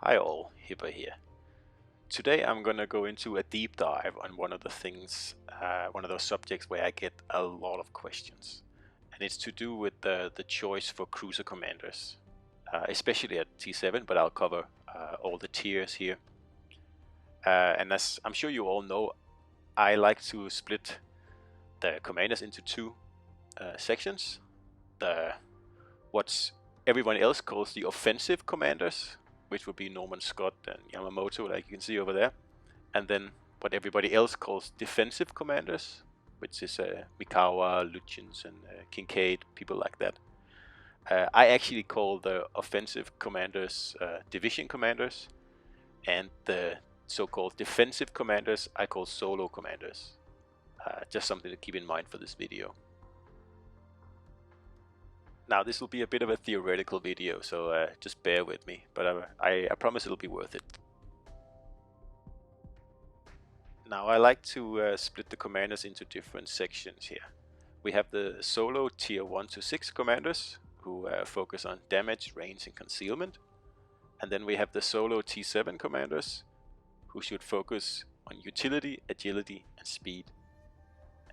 Hi all, Hipper here. Today I'm gonna go into a deep dive on one of the things, one of those subjects where I get a lot of questions. And it's to do with the choice for cruiser commanders, especially at T7, but I'll cover all the tiers here. And as I'm sure you all know, I like to split the commanders into two sections. What everyone else calls the offensive commanders, which would be Norman Scott and Yamamoto, like you can see over there. And then what everybody else calls defensive commanders, which is Mikawa, Lutyens, and Kincaid, people like that. I actually call the offensive commanders division commanders, and the so-called defensive commanders I call solo commanders. Just something to keep in mind for this video. Now this will be a bit of a theoretical video, so just bear with me, but I promise it'll be worth it. Now I like to split the commanders into different sections here. We have the solo tier 1 to 6 commanders, who focus on damage, range and concealment. And then we have the solo T7 commanders, who should focus on utility, agility and speed.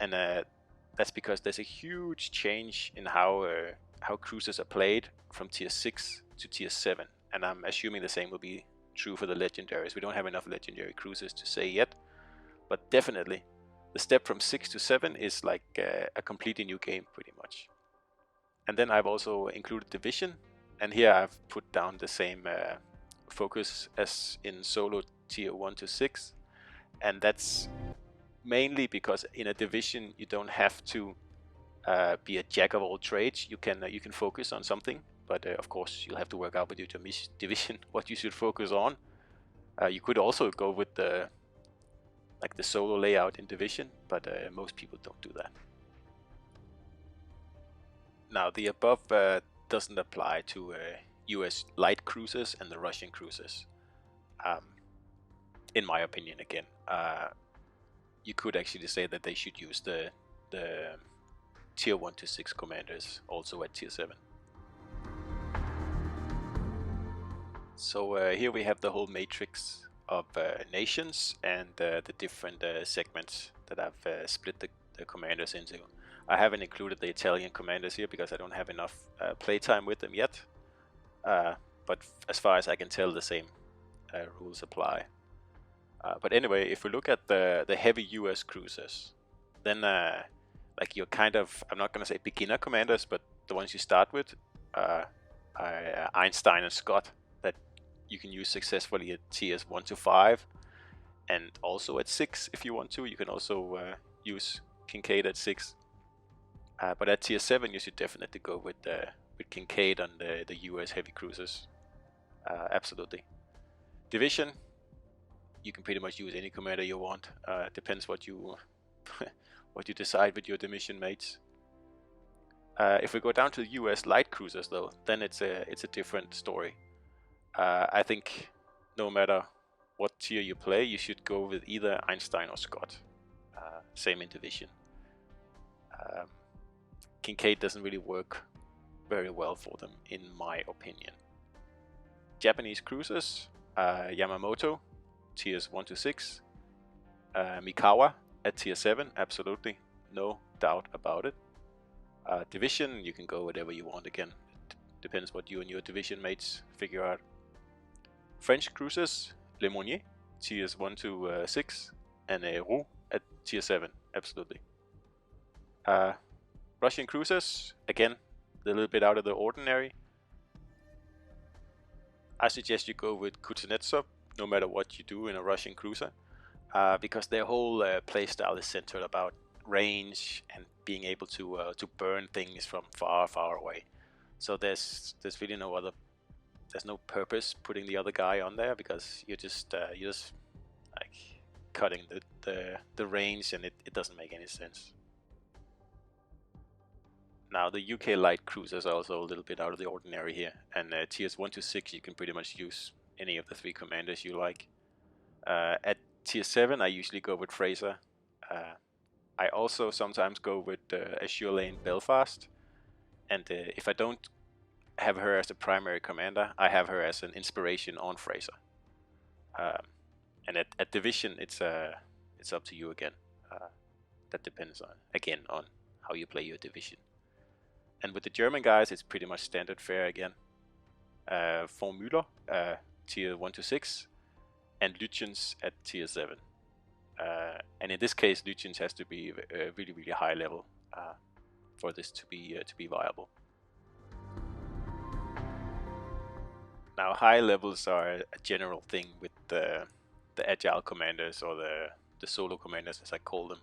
And that's because there's a huge change in how cruisers are played from tier 6 to tier 7. And I'm assuming the same will be true for the legendaries. We don't have enough legendary cruisers to say yet, but definitely the step from 6 to 7 is like a completely new game pretty much. And then I've also included division, and here I've put down the same focus as in solo tier 1 to 6, and that's mainly because in a division you don't have to be a jack of all trades. You can focus on something, but of course you'll have to work out with your division what you should focus on. You could also go with the solo layout in division, but most people don't do that. Now the above doesn't apply to US light cruisers and the Russian cruisers. In my opinion, again, you could actually say that they should use the tier 1 to 6 commanders also at tier 7. So here we have the whole matrix of nations and the different segments that I've split the commanders into. I haven't included the Italian commanders here because I don't have enough playtime with them yet, but as far as I can tell, the same rules apply. But anyway, if we look at the heavy US cruisers, then like you're kind of, I'm not going to say beginner commanders, but the ones you start with are Einstein and Scott, that you can use successfully at tiers 1 to 5, and also at 6 if you want to. You can also use Kincaid at 6. But at tier 7 you should definitely go with Kincaid on the US heavy cruisers. Absolutely. Division, you can pretty much use any commander you want. Depends what you what you decide with your division mates. If we go down to the US light cruisers though, then it's a different story. I think no matter what tier you play, you should go with either Einstein or Scott. Same in division. Kincaid doesn't really work very well for them, in my opinion. Japanese cruisers, Yamamoto, tiers 1 to 6. Mikawa at tier 7, absolutely, no doubt about it. Division, you can go whatever you want again. It depends what you and your division mates figure out. French cruisers, Le Monnier, tiers 1 to 6, and Roux at tier 7, absolutely. Russian cruisers, again, a little bit out of the ordinary. I suggest you go with Kuznetsov, no matter what you do in a Russian cruiser, because their whole playstyle is centered about range and being able to burn things from far away. So there's really there's no purpose putting the other guy on there, because you're just like cutting the range, and it doesn't make any sense. Now the UK light cruisers are also a little bit out of the ordinary here, and tiers 1 to 6 you can pretty much use any of the 3 commanders you like. At tier 7 I usually go with Fraser. I also sometimes go with Azure Lane Belfast, and if I don't have her as the primary commander. I have her as an inspiration on Fraser. And at division, it's up to you again. That depends on how you play your division. And with the German guys, it's pretty much standard fare again. Von Müller, tier 1 to 6, and Lütjens at tier 7. And in this case, Lütjens has to be really, really high level for this to be viable. Now, high levels are a general thing with the agile commanders, or the solo commanders, as I call them.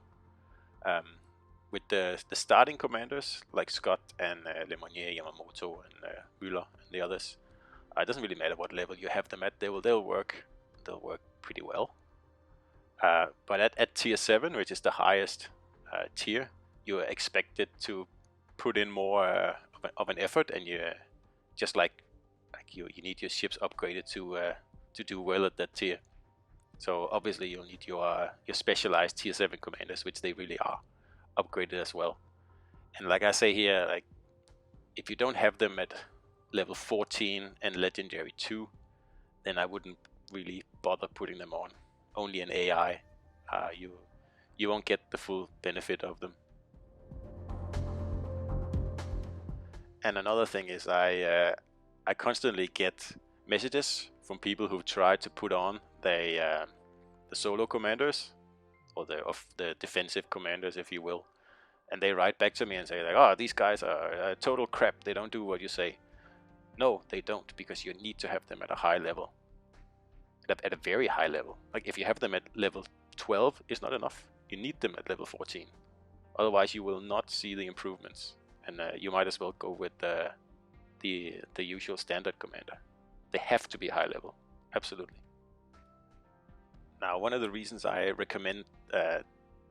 With the starting commanders like Scott and Lemonnier, Yamamoto, and Müller, and the others, it doesn't really matter what level you have them at. They'll work pretty well. But at tier 7, which is the highest tier, you are expected to put in more of an effort, and you just like you need your ships upgraded to do well at that tier. So obviously you'll need your specialized tier 7 commanders, which they really are, upgraded as well. And like I say here, like if you don't have them at level 14 and legendary 2, then I wouldn't really bother putting them on. Only an AI, you won't get the full benefit of them. And another thing is I constantly get messages from people who've tried to put on the solo commanders, or the defensive commanders, if you will, and they write back to me and say like, "Oh, these guys are total crap. They don't do what you say." No, they don't, because you need to have them at a high level, at a very high level. Like if you have them at level 12, it's not enough. You need them at level 14. Otherwise, you will not see the improvements, and you might as well go with the usual standard commander. They have to be high level, absolutely. Now, one of the reasons I recommend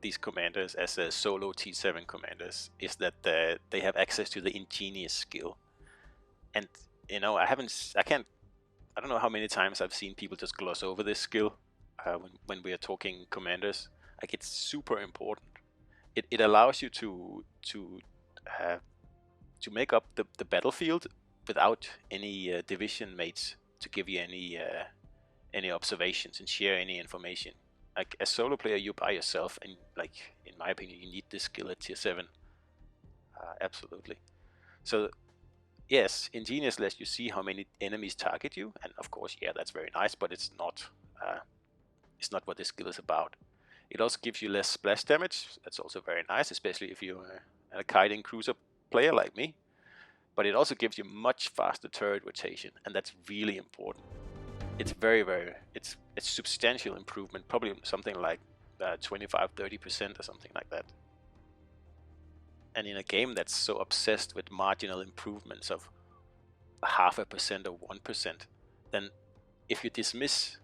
these commanders as solo T7 commanders is that they have access to the ingenious skill. And I don't know how many times I've seen people just gloss over this skill when we are talking commanders. Like, it's super important. It allows you to make up the battlefield without any division mates to give you any observations and share any information. Like, as solo player, you're by yourself, and like, in my opinion, you need this skill at tier 7. Absolutely. So yes, ingenious lets you see how many enemies target you, and of course, yeah, that's very nice, but it's not what this skill is about. It also gives you less splash damage. That's also very nice, especially if you're a kiting cruiser player like me. But it also gives you much faster turret rotation, and that's really important. It's it's substantial improvement, probably something like 25-30% or something like that. And in a game that's so obsessed with marginal improvements of 0.5% or 1%, then if you dismiss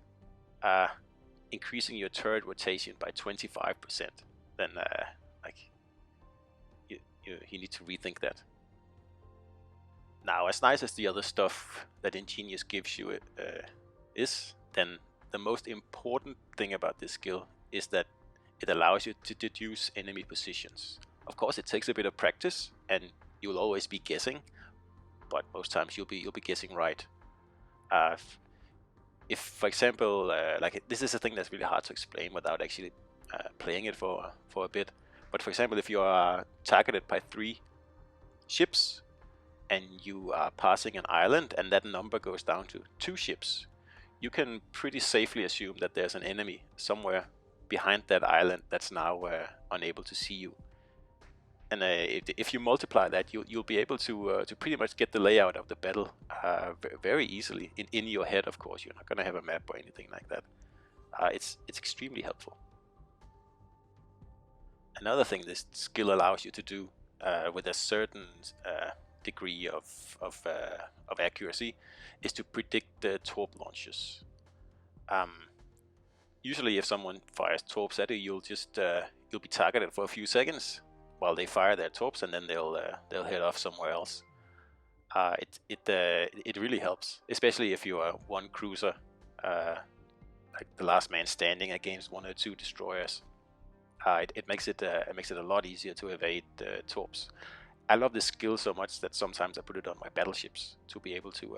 increasing your turret rotation by 25%, then you need to rethink that. Now, as nice as the other stuff that Ingenious gives you is, then the most important thing about this skill is that it allows you to deduce enemy positions. Of course, it takes a bit of practice, and you'll always be guessing, but most times you'll be guessing right. If, for example, like, this is a thing that's really hard to explain without actually playing it for a bit. But for example, if you are targeted by 3 ships and you are passing an island and that number goes down to 2 ships, you can pretty safely assume that there's an enemy somewhere behind that island that's now unable to see you. And if you multiply that, you'll be able to pretty much get the layout of the battle very easily in your head. Of course, you're not going to have a map or anything like that. It's extremely helpful. Another thing this skill allows you to do with a certain degree of accuracy is to predict the torp launches. Usually, if someone fires torps at you, you'll be targeted for a few seconds while they fire their torps, and then they'll head off somewhere else. It really helps, especially if you are one cruiser, like the last man standing against 1 or 2 destroyers. It makes it a lot easier to evade torps. I love this skill so much that sometimes I put it on my battleships to be able to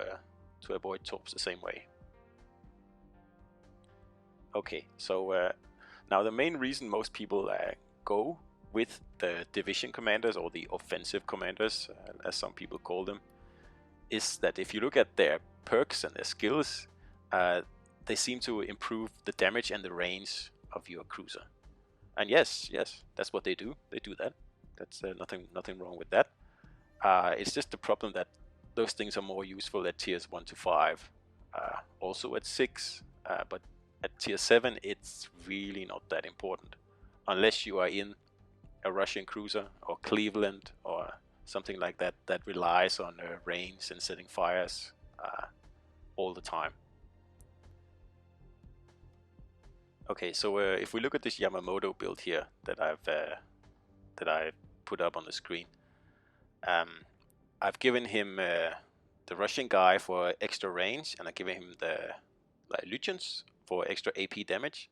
avoid torps the same way. Okay, so now the main reason most people go with the division commanders, or the offensive commanders, as some people call them, is that if you look at their perks and their skills, they seem to improve the damage and the range of your cruiser. And yes, that's what they do. They do that. That's nothing wrong with that. It's just the problem that those things are more useful at tiers 1 to 5, also at 6, but at tier 7 it's really not that important, unless you are in a Russian cruiser or Cleveland or something like that that relies on range and setting fires all the time. Okay, so if we look at this Yamamoto build here that I've put up on the screen, I've given him the Russian guy for extra range, and I've given him the Lycians for extra AP damage,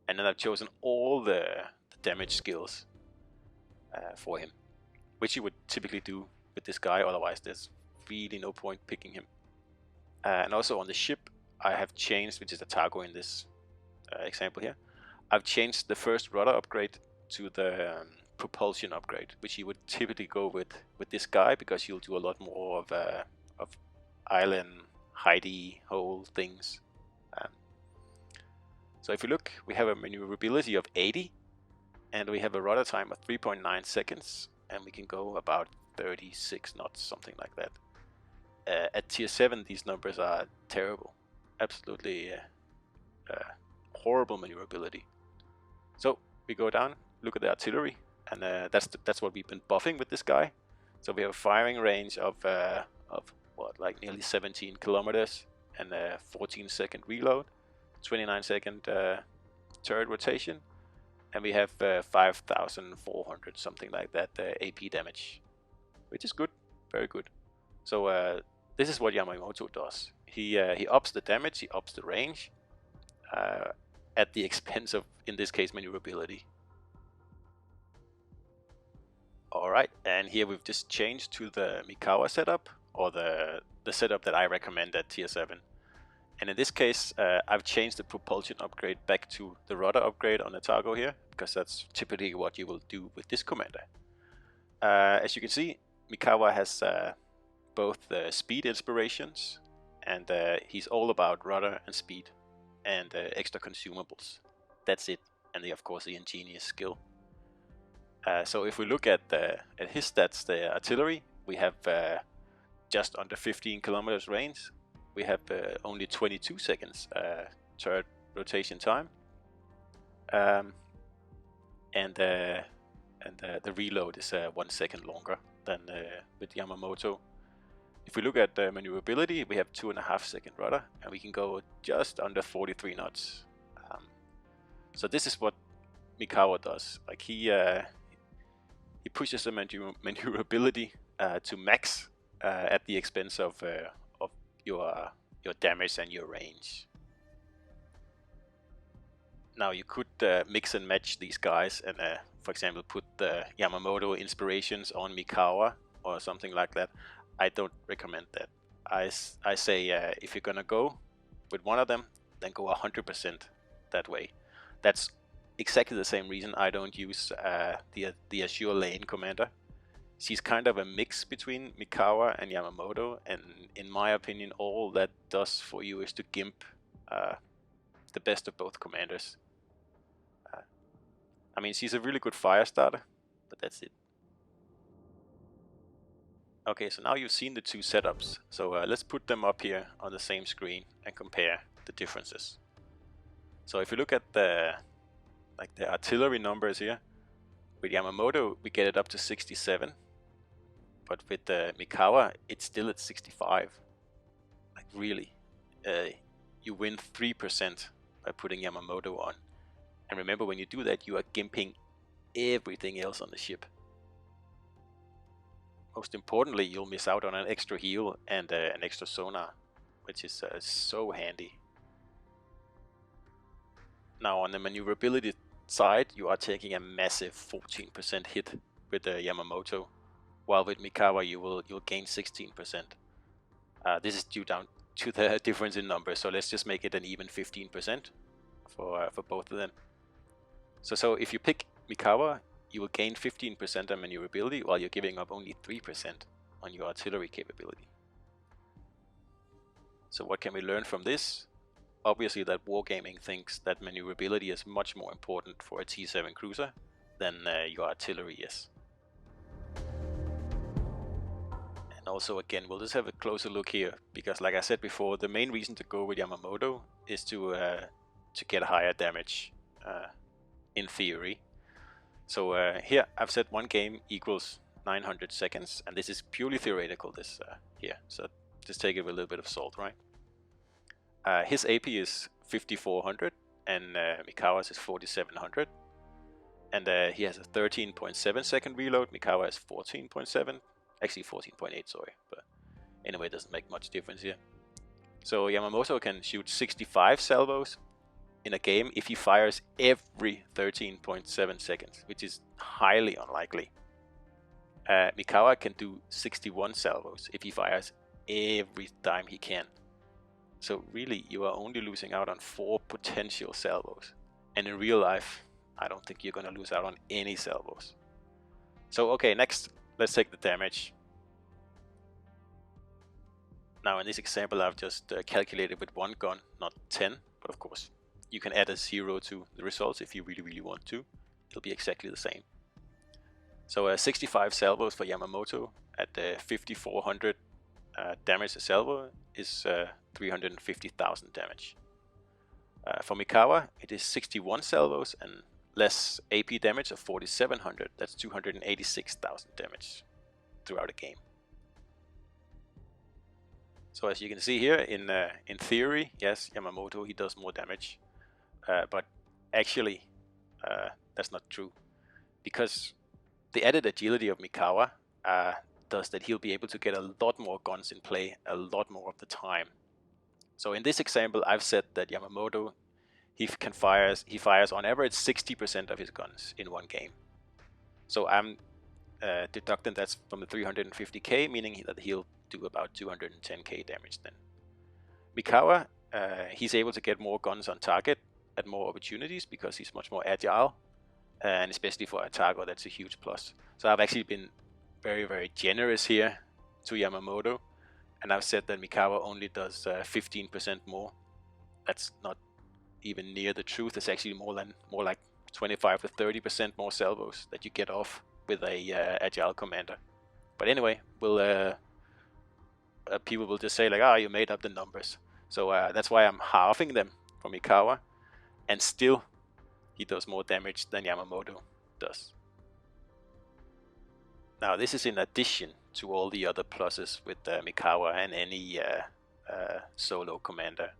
and then I've chosen all the damage skills for him, which you would typically do with this guy, otherwise there's really no point picking him. And also on the ship, I have changed, which is a Targo in this example here, I've changed the first rudder upgrade to the propulsion upgrade, which you would typically go with this guy, because you'll do a lot more of island hidey hole things. So if you look, we have a maneuverability of 80, and we have a rudder time of 3.9 seconds, and we can go about 36 knots, something like that. At tier 7, these numbers are terrible. Absolutely horrible maneuverability. So we go down, look at the artillery, and that's what we've been buffing with this guy. So we have a firing range of what, like nearly 17 kilometers, and a 14-second reload, 29-second turret rotation, and we have 5,400, something like that, AP damage, which is good, very good. So this is what Yamamoto does. He ups the damage, he ups the range, at the expense of, in this case, maneuverability. Alright, and here we've just changed to the Mikawa setup, or the setup that I recommend at tier 7. And in this case, I've changed the propulsion upgrade back to the rudder upgrade on the Targo here, because that's typically what you will do with this commander. As you can see, Mikawa has both speed inspirations, and he's all about rudder and speed, and extra consumables. That's it. And of course the ingenious skill. So if we look at his stats, the artillery, we have just under 15 kilometers range. We have only 22 seconds turret rotation time, and the reload is 1 second longer than with Yamamoto. If we look at the maneuverability, we have 2.5 second rudder, and we can go just under 43 knots. So this is what Mikawa does. Like he pushes the maneuverability to max at the expense of your damage and your range. Now you could mix and match these guys, and for example put the Yamamoto inspirations on Mikawa or something like that. I don't recommend that. I say if you're gonna go with one of them, then go 100% that way. That's exactly the same reason I don't use the Azure Lane commander. She's kind of a mix between Mikawa and Yamamoto, and in my opinion, all that does for you is to gimp the best of both commanders. I mean, she's a really good fire starter, but that's it. Okay, so now you've seen the two setups, so let's put them up here on the same screen and compare the differences. So if you look at the artillery numbers here, with Yamamoto we get it up to 67, but with Mikawa it's still at 65. Like really, you win 3% by putting Yamamoto on. And remember, when you do that, you are gimping everything else on the ship. Most importantly, you'll miss out on an extra heal and an extra sonar, which is so handy. Now on the maneuverability side, you are taking a massive 14% hit with the Yamamoto, while with Mikawa you'll gain 16%. This is due down to the difference in numbers, so let's just make it an even 15% for both of them. So if you pick Mikawa, you will gain 15% on maneuverability while you're giving up only 3% on your artillery capability. So what can we learn from this? Obviously that Wargaming thinks that maneuverability is much more important for a T7 cruiser than your artillery is. And also again, we'll just have a closer look here, because like I said before, the main reason to go with Yamamoto is to get higher damage in theory. So here I've said one game equals 900 seconds, and this is purely theoretical this here, so just take it with a little bit of salt, right? His AP is 5400 and Mikawa's is 4700, and he has a 13.7 second reload. Mikawa has 14.7, actually 14.8, sorry, but anyway, it doesn't make much difference here. So Yamamoto can shoot 65 salvos in a game if he fires every 13.7 seconds, which is highly unlikely. Mikawa can do 61 salvos if he fires every time he can. So really, you are only losing out on 4 potential salvos. And in real life, I don't think you're going to lose out on any salvos. So okay, next, let's take the damage. Now in this example, I've just calculated with 1 gun, not 10, but of course, you can add a 0 to the results if you really want to. It'll be exactly the same. So 65 salvos for Yamamoto at 5400 damage a salvo is 350,000 damage. For Mikawa, it is 61 salvos and less AP damage of 4700. That's 286,000 damage throughout a game. So as you can see here, in theory, yes, Yamamoto, he does more damage, but actually that's not true, because the added agility of Mikawa does that he'll be able to get a lot more guns in play a lot more of the time. So in this example, I've said that Yamamoto, he fires on average 60% of his guns in one game. So I'm deducting that from the 350k, meaning that he'll do about 210k damage then. Mikawa, he's able to get more guns on target at more opportunities because he's much more agile, and especially for a target, that's a huge plus. So I've actually been very generous here to Yamamoto, and I've said that Mikawa only does 15% more. That's not even near the truth. It's actually more like 25 to 30% more salvos that you get off with a agile commander. But anyway, we'll people will just say like, you made up the numbers. So that's why I'm halving them for Mikawa, and still he does more damage than Yamamoto does. Now this is in addition to all the other pluses with Mikawa and any solo commander.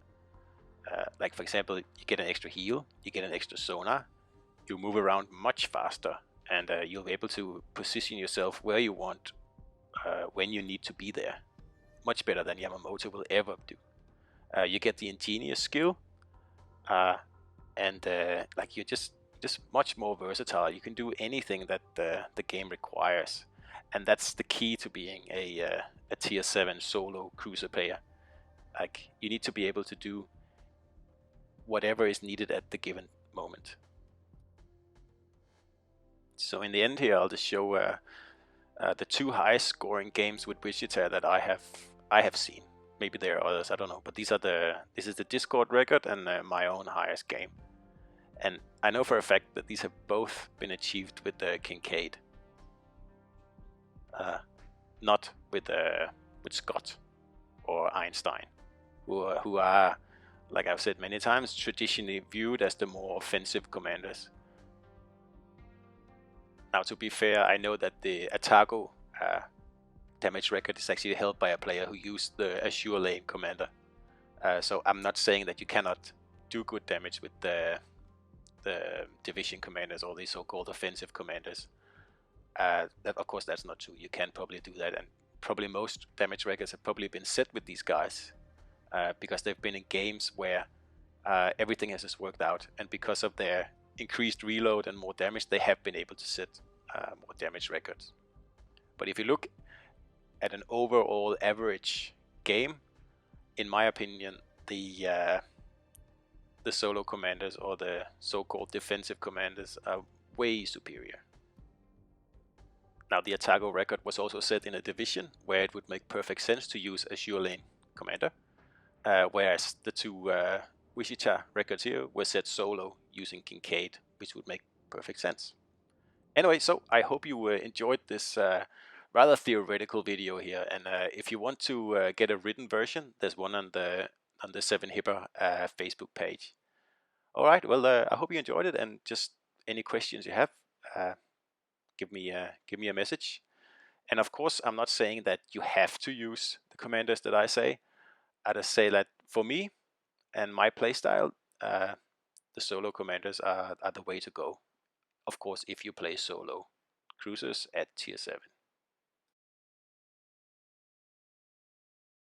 Like for example, you get an extra heal, you get an extra sonar, you move around much faster, and you'll be able to position yourself where you want when you need to be there. Much better than Yamamoto will ever do. You get the ingenious skill, and like you're just much more versatile. You can do anything that the game requires, and that's the key to being a tier 7 solo cruiser player. Like you need to be able to do whatever is needed at the given moment. So in the end here, I'll just show the 2 highest scoring games with Wichita that I have seen. Maybe there are others, I don't know, but this is the Discord record and my own highest game. And I know for a fact that these have both been achieved with the Kincaid, not with Scott or Einstein, who are, like I've said many times, traditionally viewed as the more offensive commanders. Now, to be fair, I know that the Atago damage record is actually held by a player who used the Azure Lane commander. So I'm not saying that you cannot do good damage with the division commanders or the so-called offensive commanders. That, of course, that's not true. You can probably do that, and probably most damage records have probably been set with these guys because they've been in games where everything has just worked out, and because of their increased reload and more damage, they have been able to set more damage records. But if you look at an overall average game, in my opinion, the solo commanders, or the so-called defensive commanders, are way superior. Now, the Atago record was also set in a division where it would make perfect sense to use Azure Lane commander, whereas the two Wichita records here were set solo using Kincaid, which would make perfect sense. Anyway, so I hope you enjoyed this rather theoretical video here, and if you want to get a written version, there's one on the 7Hipper Facebook page. All right, well, I hope you enjoyed it, and just any questions you have, give me a message. And of course, I'm not saying that you have to use the commanders that I say. I just say that for me and my playstyle, the solo commanders are the way to go. Of course, if you play solo cruisers at tier 7.